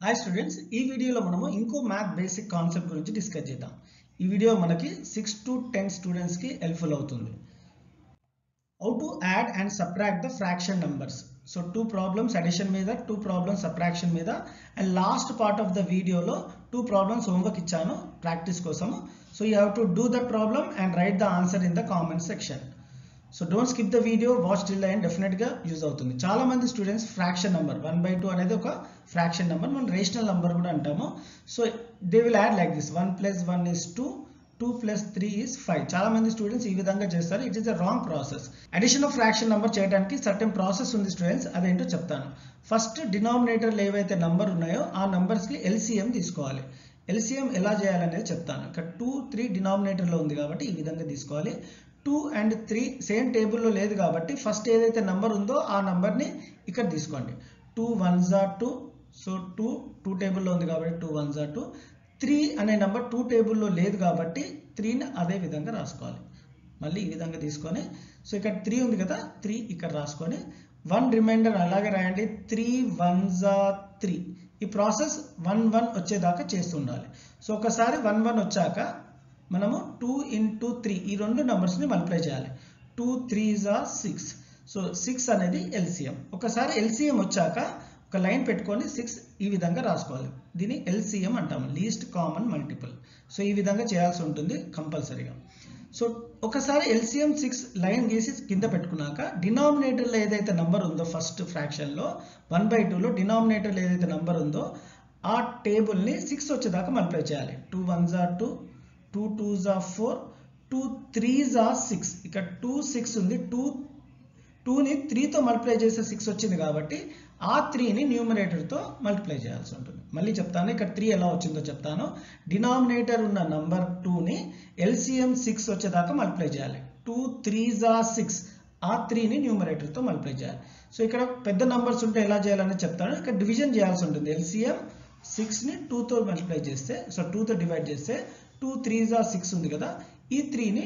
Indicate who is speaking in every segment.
Speaker 1: Hi students, ఈ వీడియోలో మనము ఇంకో మ్యాథ్ బేసిక్ కాన్సెప్ట్ గురించి డిస్కస్ చేద్దాం. ఈ వీడియో మనకి 6 to 10 స్టూడెంట్స్ కి హెల్ప్ఫుల్ అవుతుంది. How to add and subtract the fraction numbers. So 2 problems addition మీద, 2 ప్రాబ్లమ్స్ సబ్ట్రాక్షన్ మీద, and last part of the వీడియోలో 2 ప్రాబ్లమ్స్ హోంవర్క్ ఇచ్చాను ప్రాక్టీస్ కోసము. So you have to do the problem and right the answer in the comment section. So don't skip the video, watch till the end. డెఫినెట్గా use అవుతుంది. చాలా మంది students fraction number 1/2 అనేది ఒక fraction number, మనం rational number కూడా అంటాము. So they will add like this 1 + 1 is 2, 2 + 3 is 5. చాలా మంది స్టూడెంట్స్ ఈ విధంగా చేస్తారు. It is a wrong process. Addition of fraction number చేయడానికి సర్టెన్ ప్రాసెస్ ఉంది స్టూడెంట్స్, అదేంటో చెప్తాను. ఫస్ట్ డినామినేటర్లు ఏవైతే నంబర్ ఉన్నాయో ఆ నంబర్స్ కి ఎల్సిఎం తీసుకోవాలి. ఎల్సిఎం ఎలా చేయాలనేది చెప్తాను. ఇక్కడ 2, 3 డినామినేటర్లో ఉంది కాబట్టి ఈ విధంగా తీసుకోవాలి. 2 and 3 సేమ్ టేబుల్లో లేదు కాబట్టి ఫస్ట్ ఏదైతే నంబర్ ఉందో ఆ నంబర్ని ఇక్కడ తీసుకోండి. 2 1s are 2. సో 2 టేబుల్లో ఉంది కాబట్టి 2 1s are 2. 3 అనే నంబర్ 2 టేబుల్లో లేదు కాబట్టి 3ని అదే విధంగా రాసుకోవాలి. మళ్ళీ ఈ విధంగా తీసుకొని, సో ఇక్కడ 3 ఉంది కదా, 3 ఇక్కడ రాసుకొని 1 రిమైండర్ అలాగే రాయండి. 3 1s are 3. ఈ ప్రాసెస్ 1 1 వచ్చేదాకా చేస్తుండాలి. సో ఒకసారి 1 1 వచ్చాక మనము 2 into 3 ఈ రెండు నంబర్స్ని మల్టిప్లై చేయాలి. 2 3s are 6. సో 6 అనేది ఎల్సిఎం. ఒకసారి ఎల్సిఎం వచ్చాక ఒక లైన్ పెట్టుకొని 6 ఈ విధంగా రాసుకోవాలి. దీన్ని ఎల్సిఎం అంటాము, లీస్ట్ కామన్ మల్టిపుల్. సో ఈ విధంగా చేయాల్సి ఉంటుంది కంపల్సరీగా. సో ఒకసారి ఎల్సిఎం 6 లైన్ గీసి కింద పెట్టుకున్నాక డినామినేటర్లో ఏదైతే నంబర్ ఉందో ఫస్ట్ ఫ్రాక్షన్లో 1/2లో డినామినేటర్లో ఏదైతే నంబర్ ఉందో ఆ టేబుల్ని 6 వచ్చేదాకా మల్టిప్లై చేయాలి. 2 1s are 2, 2 2s are 4, 2 3s are 6. ఇక్కడ 2 6 ఉంది. 2ని 3తో మల్టిప్లై చేస్తే 6 వచ్చింది కాబట్టి ఆ 3ని న్యూమరేటర్తో మల్టిప్లై చేయాల్సి ఉంటుంది. మళ్ళీ చెప్తాను, ఇక్కడ 3 ఎలా వచ్చిందో చెప్తాను. డినామినేటర్ ఉన్న నంబర్ 2ని ఎల్సిఎం 6 వచ్చేదాకా మల్టిప్లై చేయాలి. 2 3s are 6. ఆ 3ని న్యూమరేటర్తో మల్టిప్లై చేయాలి. సో ఇక్కడ పెద్ద నంబర్స్ ఉంటే ఎలా చేయాలని చెప్తాను. ఇక్కడ డివిజన్ చేయాల్సి ఉంటుంది. ఎల్సిఎం 6ని 2తో మల్టిప్లై చేస్తే, సో 2తో డివైడ్ చేస్తే 2 3s are 6 ఉంది కదా, ఈ 3ని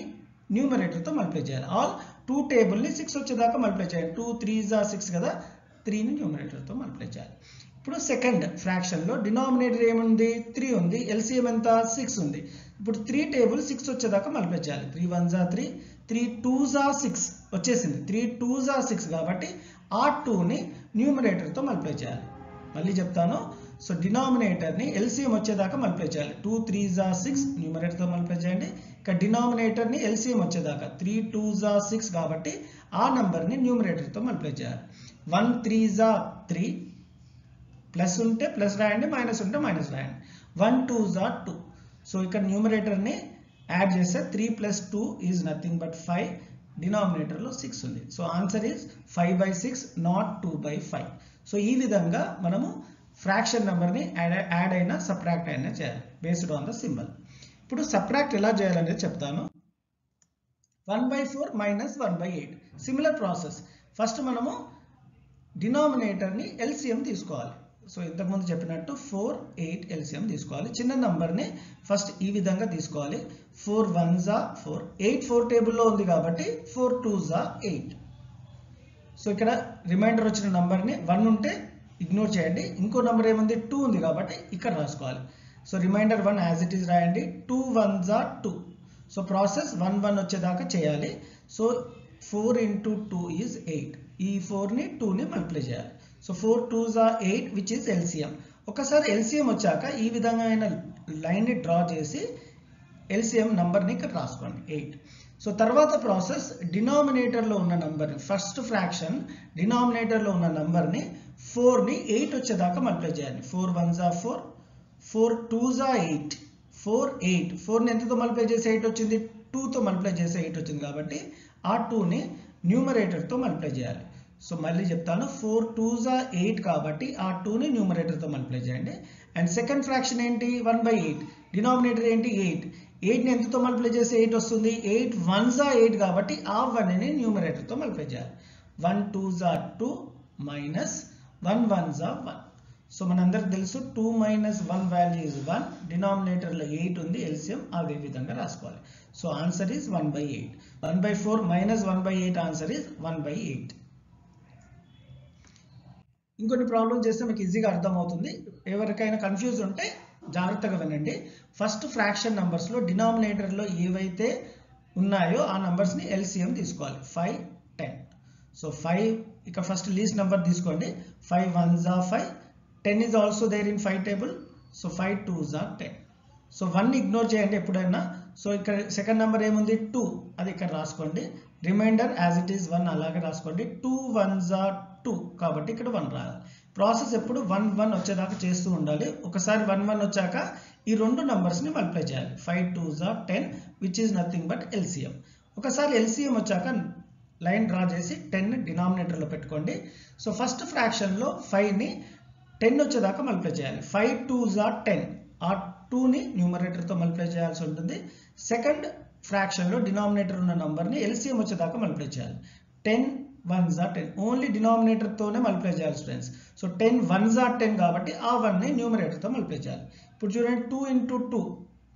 Speaker 1: న్యూమరేటర్తో మల్టిప్లై చేయాలి. ఆల్ 2 టేబుల్ని 6 వచ్చేదాకా మల్టిప్లై చేయాలి. 2 3s are 6 కదా, 3ని న్యూమరేటర్తో మల్టిప్లై చేయాలి. ఇప్పుడు సెకండ్ ఫ్రాక్షన్లో డినామినేటర్ ఏముంది, 3 ఉంది. ఎల్సిఎం ఎంత, 6 ఉంది. ఇప్పుడు 3 టేబుల్ 6 వచ్చేదాకా మల్టిప్లై చేయాలి. 3 1s are 3, 3 2s are 6 వచ్చేసింది. 3 2s are 6 కాబట్టి ఆ 2ని న్యూమరేటర్తో మల్టిప్లై చేయాలి. మళ్ళీ చెప్తాను. సో డినామినేటర్ని ఎల్సిఎం వచ్చేదాకా మల్టిప్లై చేయాలి. 2 3s are 6 న్యూమరేటర్తో మల్టిప్లై చేయండి. ఇక్కడ డినామినేటర్ని ఎల్సిఎం వచ్చేదాకా 3 2s are 6 కాబట్టి ఆ నంబర్ని న్యూమరేటర్తో మల్టిప్లై చేయాలి. 1 3s are 3, ప్లస్ ఉంటే ప్లస్ రాయండి, మైనస్ ఉంటే మైనస్ రాయండి. 1 2s are 2. సో ఇక్కడ న్యూమరేటర్ని యాడ్ చేస్తే 3 + 2 is nothing but 5. డినామినేటర్లో 6 ఉంది. So answer is 5/6, not 2/5. So ఈ విధంగా మనము ఫ్రాక్షన్ నెంబర్ని యాడ్ అయినా సబ్ట్రాక్ట్ అయినా చేయాలి బేస్డ్ ఆన్ ద సింబల్. ఇప్పుడు సబ్ట్రాక్ట్ ఎలా చేయాలనేది చెప్తాను. 1/4 - 1/8 సిమిలర్ ప్రాసెస్. ఫస్ట్ మనము డినామినేటర్ని ఎల్సిఎం తీసుకోవాలి. సో ఇంతకుముందు చెప్పినట్టు 4 8 ఎల్సిఎం తీసుకోవాలి. చిన్న నంబర్ని ఫస్ట్ ఈ విధంగా తీసుకోవాలి. 4 1s are 4, 8 4 టేబుల్లో ఉంది కాబట్టి 4 2s are 8. సో ఇక్కడ రిమైండర్ వచ్చిన నంబర్ని 1 ఉంటే ఇగ్నోర్ చేయండి. ఇంకో నెంబర్ ఏముంది, 2 ఉంది కాబట్టి ఇక్కడ రాసుకోవాలి. So reminder 1 as it is రాయండి. 2 1s are 2. సో ప్రాసెస్ 1 1 వచ్చేదాకా చేయాలి. So 4 into 2 is 8. ఈ 4ని 2ని మల్టిప్లై చేయాలి. So 4 2s are 8 which is LCM. ఒకసారి ఎల్సిఎం వచ్చాక ఈ విధంగా లైన్ని డ్రా చేసి ఎల్సిఎం నంబర్ని ఇక్కడ రాసుకోండి 8. సో తర్వాత ప్రాసెస్ డినామినేటర్లో ఉన్న నంబర్ని, ఫస్ట్ ఫ్రాక్షన్ డినామినేటర్లో ఉన్న నంబర్ని 4ని 8 వచ్చేదాకా మల్టిప్లై చేయాలి. 4 1s are 4, 4 2s are 8, 4 8. 4ని ఎంతతో multiply చేసి 8 వచ్చింది, 2తో మల్టిప్లై చేసి 8 వచ్చింది కాబట్టి ఆ 2ని న్యూమరేటర్తో మల్టిప్లై చేయాలి. సో మళ్ళీ చెప్తాను, 4 2s are 8 కాబట్టి ఆ 2ని న్యూమరేటర్తో మల్టిప్లై చేయండి. అండ్ సెకండ్ ఫ్రాక్షన్ ఏంటి, 1/8. డినామినేటర్ ఏంటి, 8. 8ని ఎంతతో మల్టిప్లై చేసి 8 వస్తుంది, 8 1s are 8 కాబట్టి ఆ 1ని న్యూమరేటర్తో మల్టిప్లై చేయాలి. 1 2s are 2 minus 1 1s are 1. So మనందరికి తెలుసు 2 - 1 వాల్యూ ఇస్ 1. డినామినేటర్లో 8 ఉంది, ఎల్సిఎం అదే విధంగా రాసుకోవాలి. So answer is 1/8. 1/4 - 1/8 answer is 1/8. ఇంకొన్ని ప్రాబ్లమ్ చేస్తే మీకు ఈజీగా అర్థమవుతుంది. ఎవరికైనా కన్ఫ్యూజ్ ఉంటే జాగ్రత్తగా వినండి. ఫస్ట్ ఫ్రాక్షన్ నంబర్స్లో డినామినేటర్లో ఏవైతే ఉన్నాయో ఆ నంబర్స్ని ఎల్సిఎం తీసుకోవాలి. 5, 10. సో 5 ఇక ఫస్ట్ లీస్ట్ నెంబర్ తీసుకోండి. 5 1s are 5. 10 is also there in 5 table. So 5 2s are 10. So 1 ignore చేయండి ఎప్పుడైనా. సో ఇక్కడ సెకండ్ నెంబర్ ఏముంది 2, అది ఇక్కడ రాసుకోండి. రిమైండర్ యాజ్ ఇట్ ఈస్ 1 అలాగే రాసుకోండి. 2 1s are 2 కాబట్టి ఇక్కడ 1 రాయాలి. ప్రాసెస్ ఎప్పుడు 1 1 వచ్చేదాకా చేస్తూ ఉండాలి. ఒకసారి 1 1 వచ్చాక ఈ రెండు నంబర్స్ని మల్టిప్లై చేయాలి. 5 2s are 10 which is nothing but LCM. ఒకసారి ఎల్సిఎం వచ్చాక లైన్ డ్రా చేసి 10 డినామినేటర్లో పెట్టుకోండి. సో ఫస్ట్ ఫ్రాక్షన్లో 5ని 10 వచ్చేదాకా మల్టిప్లై చేయాలి. 5 2s are 10. ఆ 2ని న్యూమరేటర్తో మల్టిప్లై చేయాల్సి ఉంటుంది. సెకండ్ ఫ్రాక్షన్లో డినామినేటర్ ఉన్న నంబర్ని ఎల్సిఎం వచ్చేదాకా మల్టిప్లై చేయాలి. 10 1s are 10. ఓన్లీ డినామినేటర్తోనే మల్టిప్లై చేయాలి స్టూడెంట్స్. సో 10 1s are 10 కాబట్టి ఆ 1ని న్యూమరేటర్తో మల్టిప్లై చేయాలి. ఇప్పుడు చూడండి 2 into 2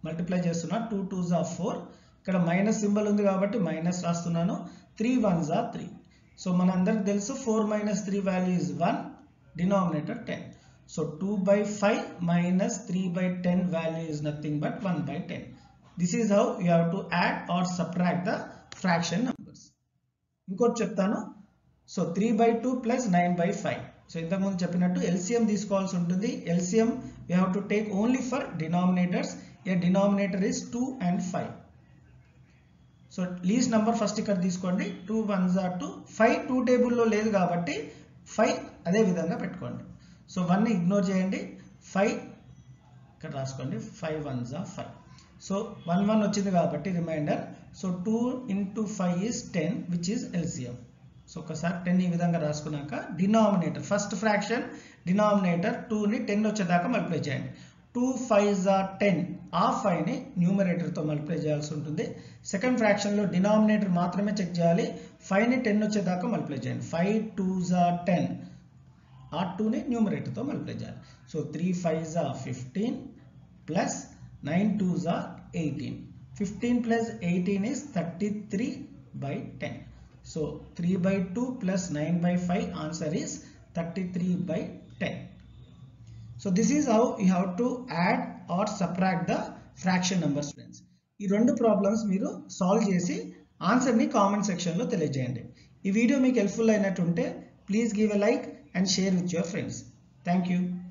Speaker 1: మల్టిప్లై చేస్తున్నా. 2 2s are 4. ఇక్కడ మైనస్ సింబల్ ఉంది కాబట్టి మైనస్ రాస్తున్నాను. 3 1s are 3. సో మనందరికి తెలుసు 4 - 3 value is 1. Denominator 10. So 2/5 minus 3/10 value is nothing but 1/10. This is how you have to add or subtract the fraction numbers. ఇంకోటి చెప్తాను. So 3/2 plus 9/5. So ఇంతకుముందు చెప్పినట్టు ఎల్సిఎం తీసుకోవాల్సి ఉంటుంది. LCM you have to take only for denominators. A denominator is 2 and 5. So least number first ఇక్కడ తీసుకోండి. 2 1s are 2. 5 2 టేబుల్లో లేదు కాబట్టి 5 అదే విధంగా పెట్టుకోండి. సో 1ని ఇగ్నోర్ చేయండి. 5 ఇక్కడ రాసుకోండి. 5 1s are 5. సో 1 1 వచ్చింది కాబట్టి reminder. So 2 into 5 is 10 which is LCM. So ఒకసారి 10 ఈ విధంగా రాసుకున్నాక డినామినేటర్ ఫస్ట్ ఫ్రాక్షన్ డినామినేటర్ 2ని 10 వచ్చేదాకా మల్టిప్లై చేయండి. 2 5s are 10. ఆ 5ని న్యూమరేటర్తో మల్టిప్లై చేయాల్సి ఉంటుంది. సెకండ్ ఫ్రాక్షన్లో డినామినేటర్ మాత్రమే చెక్ చేయాలి. 5ని 10 వచ్చేదాకా మల్టిప్లై చేయండి. 5 2s are 10. ఆ 2ని న్యూమరేటర్తో మల్టిప్లై చేయాలి. So 3 5s are 15 plus 9 2s are 18. 15 plus 18 is 33/10. So 3/2 plus 9/5 answer is 33/10. So this is how you have to add or subtract the fraction numbers friends. ఈ రెండు problems మీరు solve చేసి ఆన్సర్ని comment సెక్షన్లో తెలియజేయండి. ఈ వీడియో మీకు హెల్ప్ఫుల్ అయినట్టుంటే please give a like and share with your friends. Thank you.